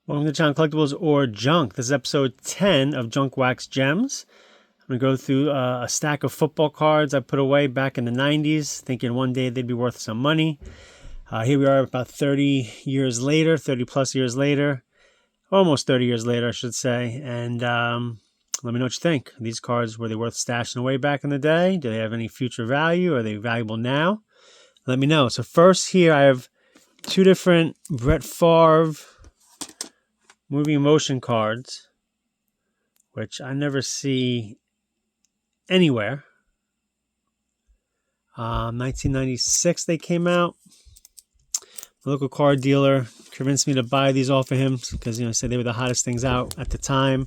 Welcome to John Collectibles or Junk. This is episode 10 of Junk Wax Gems. I'm going to go through a stack of football cards I put away back in the 90s, thinking one day they'd be worth some money. Here we are about 30 years later, 30 plus years later, almost 30 years later, I should say. And let me know what you think. These cards, were they worth stashing away back in the day? Do they have any future value? Are they valuable now? Let me know. So first here I have two different Brett Favre movie motion cards, which I never see anywhere. 1996 they came out. The local card dealer convinced me to buy these off of him because, said they were the hottest things out at the time.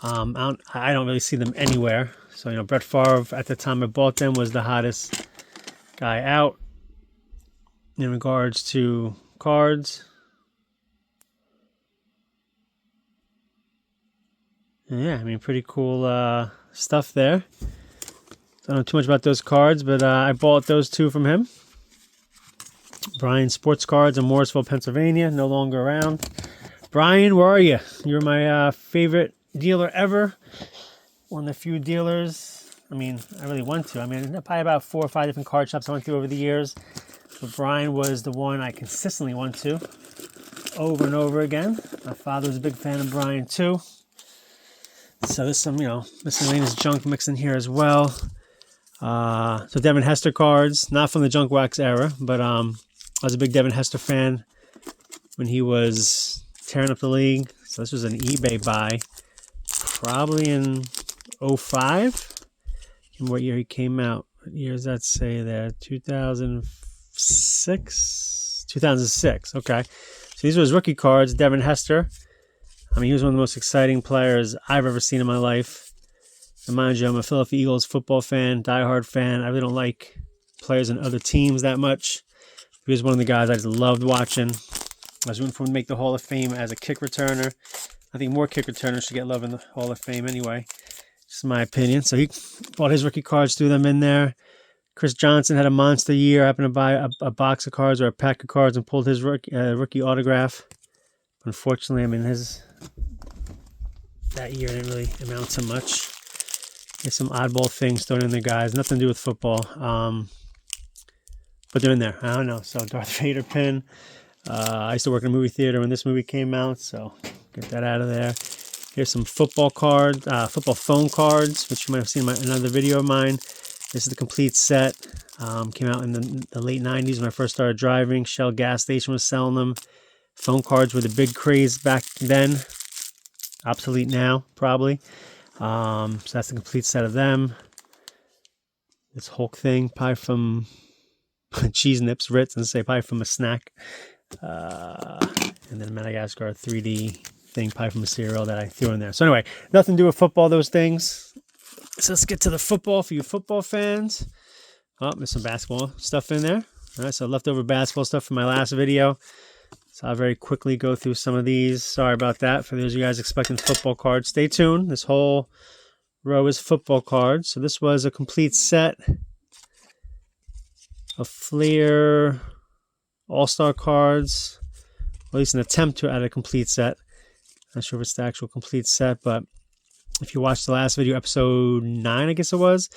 I don't really see them anywhere. So, Brett Favre at the time I bought them was the hottest guy out in regards to cards. Yeah, pretty cool stuff there. I don't know too much about those cards, but I bought those two from him. Brian Sports Cards in Morrisville, Pennsylvania, no longer around. Brian, where are you? You're my favorite dealer ever. One of the few dealers, I really went to. Probably about 4 or 5 different card shops I went through over the years. But Brian was the one I consistently went to over and over again. My father was a big fan of Brian too. So there's some, miscellaneous junk mixed in here as well. So Devin Hester cards, not from the Junk Wax era, but I was a big Devin Hester fan when he was tearing up the league. So this was an eBay buy, probably in 05. And what year he came out? What year does that say there? 2006? 2006, okay. So these were his rookie cards, Devin Hester. He was one of the most exciting players I've ever seen in my life. And mind you, I'm a Philadelphia Eagles football fan, diehard fan. I really don't like players in other teams that much. He was one of the guys I just loved watching. I was rooting for him to make the Hall of Fame as a kick returner. I think more kick returners should get love in the Hall of Fame anyway. Just my opinion. So he bought his rookie cards, threw them in there. Chris Johnson had a monster year. I happened to buy a box of cards or a pack of cards and pulled his rookie autograph. Unfortunately, that year didn't really amount to much. There's some oddball things thrown in there, guys. Nothing to do with football. But they're in there. I don't know. So Darth Vader pin. I used to work in a movie theater when this ame came out, so get that out of there. Here's some football cards, football phone cards, which you might have seen in another video of mine. This is the complete set. Came out in the late 90s when I first started driving. Shell gas station was selling them. Phone cards were the big craze back then. Obsolete now, probably. So that's the complete set of them. This Hulk thing, probably from Cheese Nips, Ritz, and say probably from a snack. And then Madagascar 3D thing, probably from a cereal that I threw in there. So anyway, nothing to do with football, those things. So let's get to the football for you football fans. Oh, there's some basketball stuff in there. All right, so leftover basketball stuff from my last video. So I'll very quickly go through some of these. Sorry about that. For those of you guys expecting football cards, stay tuned. This whole row is football cards. So this was a complete set of Fleer All-Star cards. Or at least an attempt to add a complete set. Not sure if it's the actual complete set, but if you watched the last video, episode 9, I guess it was,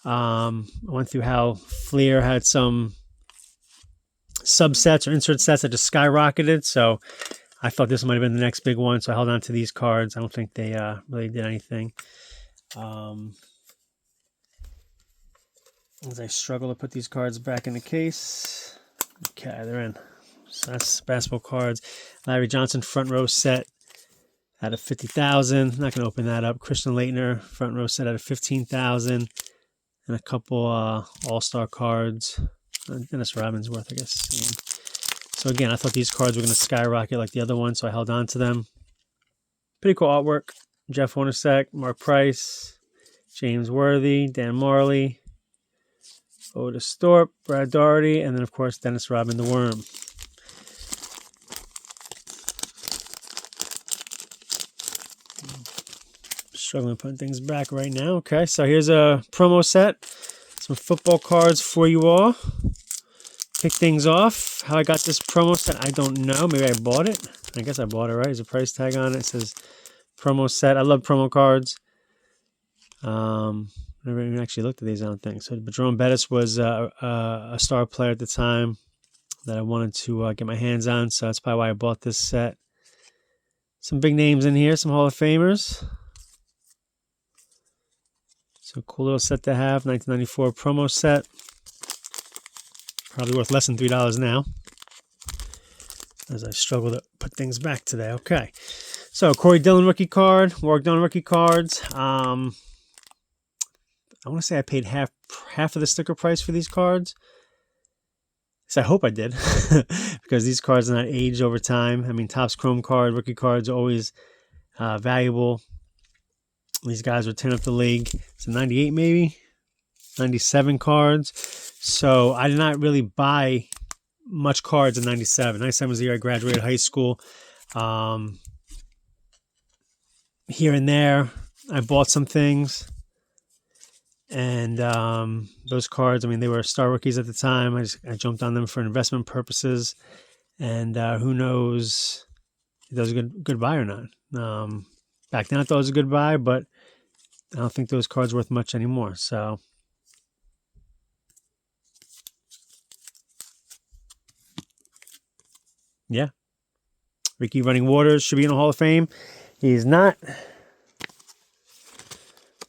I went through how Fleer had some subsets or insert sets that just skyrocketed. So I thought this might have been the next big one. So I held on to these cards. I don't think they really did anything. As I struggle to put these cards back in the case. Okay, they're in. So that's basketball cards. Larry Johnson front row set out of 50,000. Not going to open that up. Christian Laettner front row set out of 15,000. And a couple all-star cards. Dennis Rodman's worth, I guess. So again, I thought these cards were going to skyrocket like the other one, so I held on to them. Pretty cool artwork. Jeff Hornacek, Mark Price, James Worthy, Dan Marley, Otis Thorpe, Brad Daugherty, and then, of course, Dennis Rodman, the Worm. Struggling putting things back right now. Okay, so here's a promo set. Some football cards for you all. Kick things off. How I got this promo set, I don't know. Maybe I bought it. I guess I bought it, right? There's a price tag on it. It says promo set. I love promo cards. Never even actually looked at these, I don't think. So, but Jerome Bettis was a star player at the time that I wanted to get my hands on. So that's probably why I bought this set. Some big names in here, some Hall of Famers. So cool little set to have. 1994 promo set. Probably worth less than $3 now, as I struggle to put things back today. Okay. So Corey Dillon rookie card. Warwick Dunn rookie cards. I want to say I paid half of the sticker price for these cards. So I hope I did, because these cards are not aged over time. I mean, Topps Chrome card, rookie cards are always valuable. These guys were tearing up the league. It's a 98 maybe, 97 cards. So I did not really buy much cards in 97. 97 was the year I graduated high school. Here and there, I bought some things. And those cards, I mean, they were star rookies at the time. I jumped on them for investment purposes. And who knows if that was a good buy or not. Back then I thought it was a good buy, but I don't think those cards are worth much anymore. So yeah. Ricky Running Waters should be in the Hall of Fame. He's not.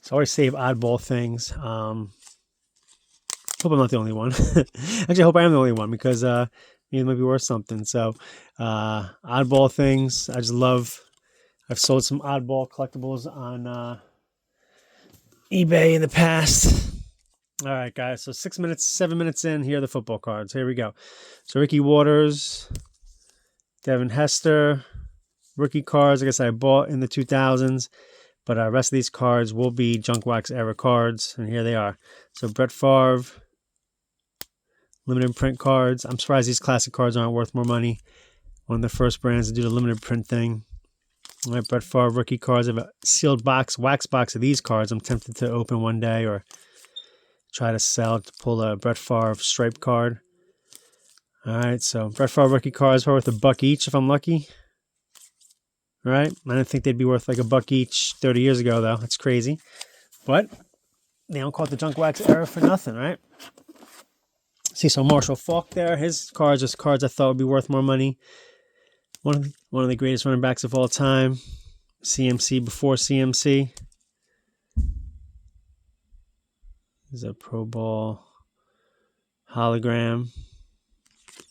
So I always save oddball things. Hope I'm not the only one. Actually, I hope I am the only one, because it might be worth something. So oddball things, I just love. I've sold some oddball collectibles on eBay in the past. All right, guys. So 7 minutes in, here are the football cards. Here we go. So Ricky Waters, Devin Hester, rookie cards. I guess I bought in the 2000s. But the rest of these cards will be Junk Wax era cards. And here they are. So Brett Favre, limited print cards. I'm surprised these classic cards aren't worth more money. One of the first brands to do the limited print thing. All right, Brett Favre rookie cards. I have a sealed box, wax box of these cards. I'm tempted to open one day or try to sell to pull a Brett Favre stripe card. All right, so Brett Favre rookie cards are worth $1 each if I'm lucky. Right? I didn't think they'd be worth like $1 each 30 years ago, though. That's crazy. But they don't call it the Junk Wax era for nothing, right? See, so Marshall Faulk there. His cards are cards I thought would be worth more money. One of the greatest running backs of all time. CMC before CMC. This is a Pro Bowl hologram.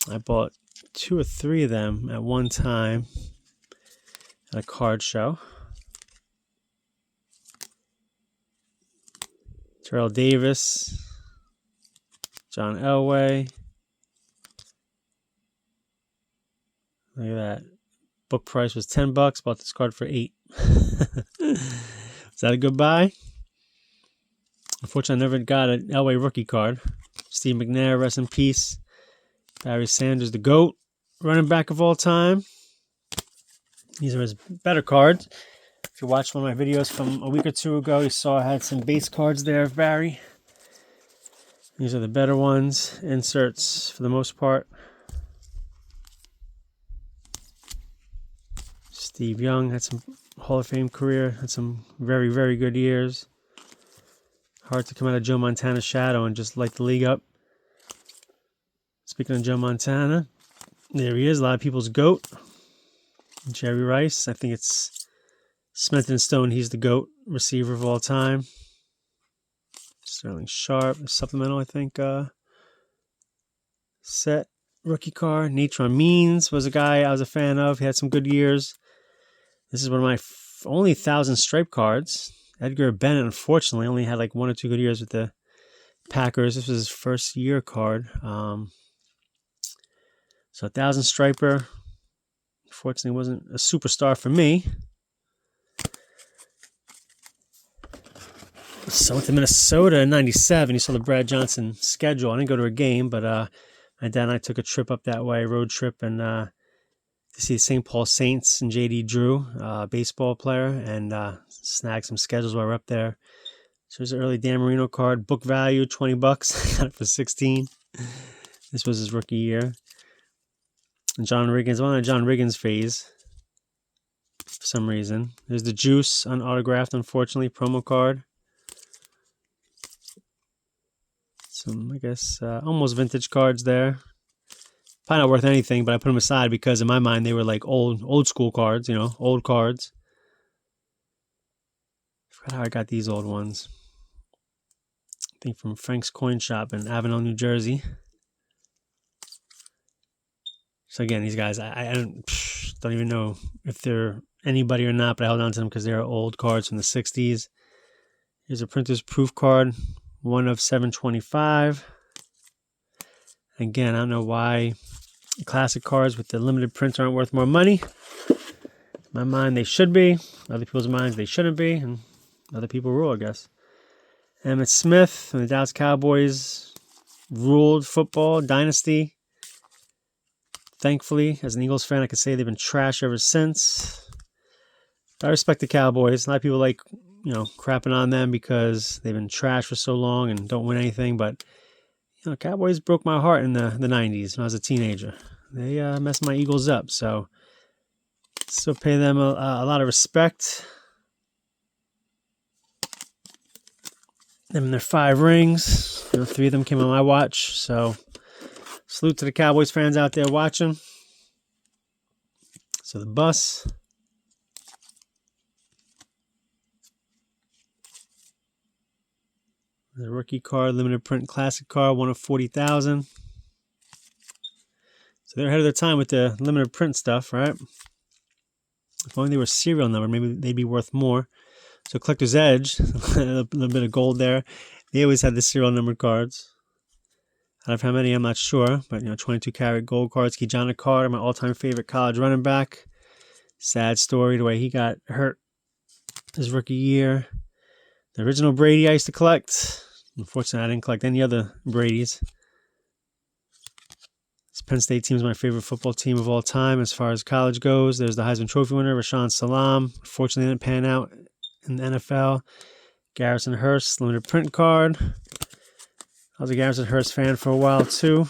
I bought 2 or 3 of them at one time at a card show. Terrell Davis, John Elway. Look at that. Book price was $10. Bought this card for $8. Is that a good buy? Unfortunately, I never got an Elway rookie card. Steve McNair, rest in peace. Barry Sanders, the GOAT, running back of all time. These are his better cards. If you watched one of my videos from a week or two ago, you saw I had some base cards there of Barry. These are the better ones. Inserts for the most part. Steve Young had some Hall of Fame career. Had some very, very good years. Hard to come out of Joe Montana's shadow and just light the league up. Speaking of Joe Montana, there he is. A lot of people's GOAT. Jerry Rice. I think it's Smith and Stone. He's the GOAT receiver of all time. Sterling Sharp. Supplemental, I think. Set. Rookie card. Natron Means was a guy I was a fan of. He had some good years. This is one of my only 1,000 stripe cards. Edgar Bennett, unfortunately, only had like 1 or 2 good years with the Packers. This was his first year card. So 1,000 striper. Unfortunately, wasn't a superstar for me. So I went to Minnesota in 97. You saw the Brad Johnson schedule. I didn't go to a game, but my dad and I took a trip up that way, road trip, and to see the St. Paul Saints and J.D. Drew, baseball player, and snag some schedules while we're up there. So here's an early Dan Marino card. Book value, $20. Got it for $16. This was his rookie year. And John Riggins, one of John Riggins phase. for some reason. There's the Juice unautographed, unfortunately, promo card. Some, I guess, almost vintage cards there. Probably not worth anything, but I put them aside because in my mind they were like old school cards, you know, old cards. I forgot how I got these old ones. I think from Frank's Coin Shop in Avenel, New Jersey. So again, these guys, I don't even know if they're anybody or not, but I held on to them because they're old cards from the 60s. Here's a printer's proof card, 1 of 725. Again, I don't know why classic cards with the limited prints aren't worth more money. In my mind, they should be. Other people's minds, they shouldn't be. And other people rule, I guess. Emmitt Smith and the Dallas Cowboys ruled football dynasty. Thankfully, as an Eagles fan, I could say they've been trash ever since. I respect the Cowboys. A lot of people like, you know, crapping on them because they've been trash for so long and don't win anything. But, you know, Cowboys broke my heart in the 90s when I was a teenager. They messed my Eagles up. So, still pay them a lot of respect. Them and their 5 rings. You know, 3 of them came on my watch. So, salute to the Cowboys fans out there watching. So, the bus. The rookie card, limited print classic card, 1 of 40,000. So they're ahead of their time with the limited print stuff, right? If only they were serial number, maybe they'd be worth more. So Collector's Edge, a little bit of gold there. They always had the serial numbered cards. Out of how many, I'm not sure. But, you know, 22 karat gold cards. Kijana Carter, my all-time favorite college running back. Sad story, the way he got hurt his rookie year. The original Brady I used to collect. Unfortunately, I didn't collect any other Bradys. This Penn State team is my favorite football team of all time as far as college goes. There's the Heisman Trophy winner, Rashaan Salam. Unfortunately, didn't pan out in the NFL. Garrison Hurst, limited print card. I was a Garrison Hurst fan for a while, too.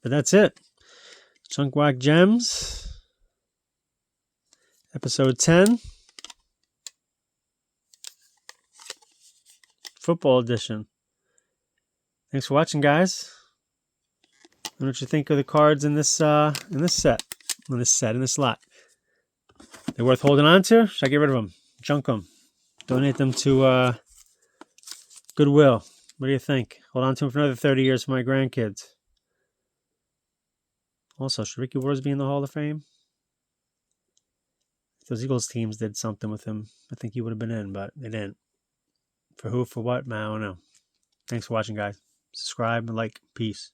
But that's it. Chunk Whack Gems. Episode 10. Football edition. Thanks for watching, guys. What don't you think of the cards in this lot? They're worth holding on to? Should I get rid of them? Junk them? Donate them to Goodwill? What do you think? Hold on to them for another 30 years for my grandkids. Also, should Ricky Wars be in the Hall of Fame? If those Eagles teams did something with him, I think he would have been in, but they didn't. For who, for what, man, I don't know. Thanks for watching, guys. Subscribe and like. Peace.